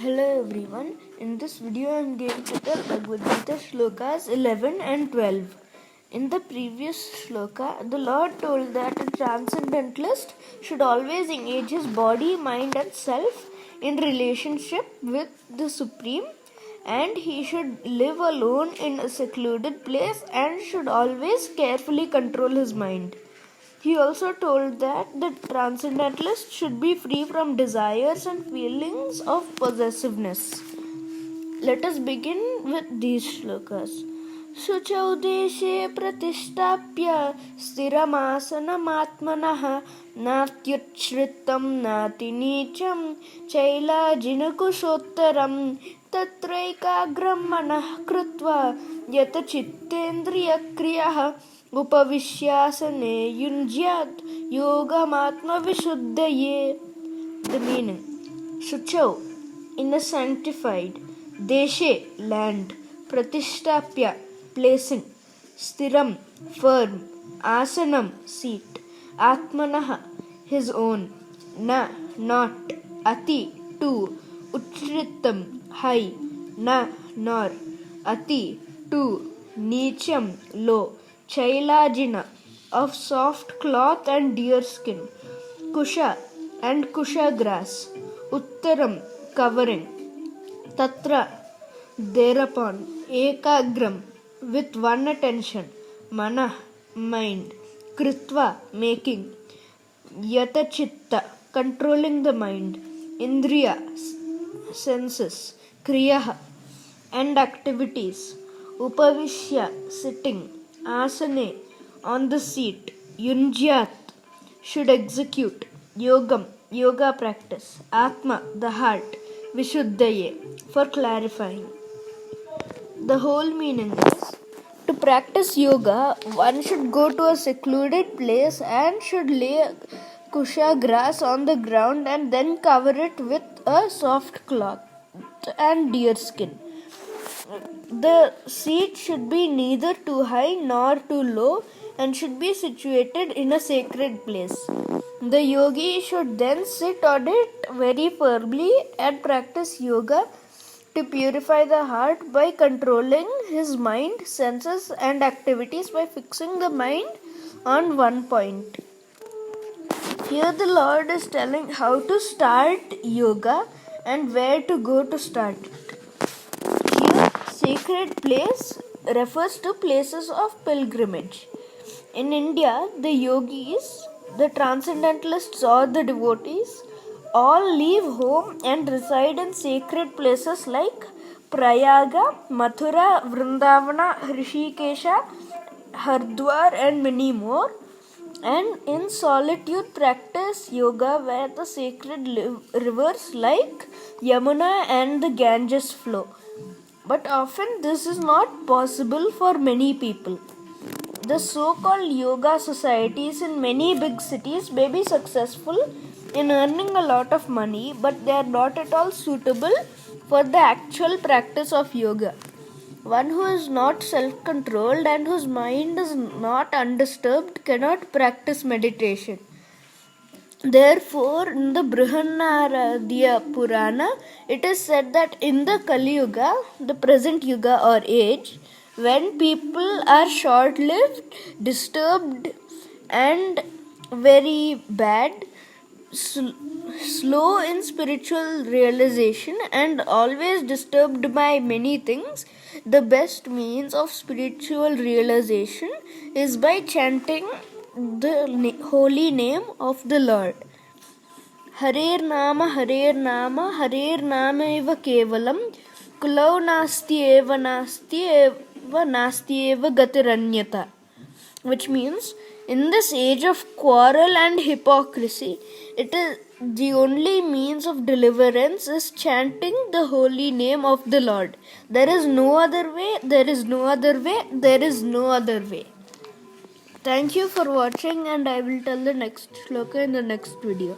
Hello everyone, in this video I am going to tell Bhagavad Gita shlokas 11 and 12. In the previous shloka, the Lord told that a transcendentalist should always engage his body, mind and self in relationship with the Supreme, and he should live alone in a secluded place and should always carefully control his mind. He also told that the transcendentalist should be free from desires and feelings of possessiveness. Let us begin with these shlokas. Shuchau deshe pratishtapya sthiramasanamatmanah natyuchritam nati nicham chailajinakushottaram tatraikagram manah krutva yata chittendriya kriyah Upavishyasane yunjyat yogamatma vishuddhaye. The meaning: Shuchau, in a sanctified, deshe, land, pratishtapya, placing, stiram, firm, asanam, seat, atmanah, his own, na, not, ati, too, uchritam, high, na, nor, ati, too, nicham, low, Chailajina, of soft cloth and deer skin, Kusha and Kusha grass, Uttaram, covering, Tatra, thereupon, Ekagram, with one attention, Manah, mind, Kritva, making, Yatachitta, controlling the mind, Indriya, senses, Kriyaha, and activities, Upavishya, sitting, Asane, on the seat, Yunjyat, should execute, Yogam, yoga practice, Atma, the heart, Vishuddhaye, for clarifying. The whole meaning is, to practice yoga, one should go to a secluded place and should lay kusha grass on the ground and then cover it with a soft cloth and deer skin. The seat should be neither too high nor too low and should be situated in a sacred place. The yogi should then sit on it very firmly and practice yoga to purify the heart by controlling his mind, senses and activities by fixing the mind on one point. Here the Lord is telling how to start yoga and where to go to start it. Sacred place refers to places of pilgrimage. In India, the yogis, the transcendentalists or the devotees all leave home and reside in sacred places like Prayaga, Mathura, Vrindavana, Hrishikesha, Hardwar and many more, and in solitude practice yoga where the sacred rivers like Yamuna and the Ganges flow. But often this is not possible for many people. The so-called yoga societies in many big cities may be successful in earning a lot of money, but they are not at all suitable for the actual practice of yoga. One who is not self-controlled and whose mind is not undisturbed cannot practice meditation. Therefore, in the Brihadaranyaka Purana, it is said that in the Kali Yuga, the present Yuga or age, when people are short-lived, disturbed and very bad, slow in spiritual realization and always disturbed by many things, the best means of spiritual realization is by chanting the holy name of the Lord. Harer Nama, Harer Nama, Harer Nama eva kevalam, Kulau nasti eva gatiranyata. Which means, in this age of quarrel and hypocrisy, it is the only means of deliverance is chanting the holy name of the Lord. There is no other way, there is no other way, there is no other way. Thank you for watching, and I will tell the next shloka in the next video.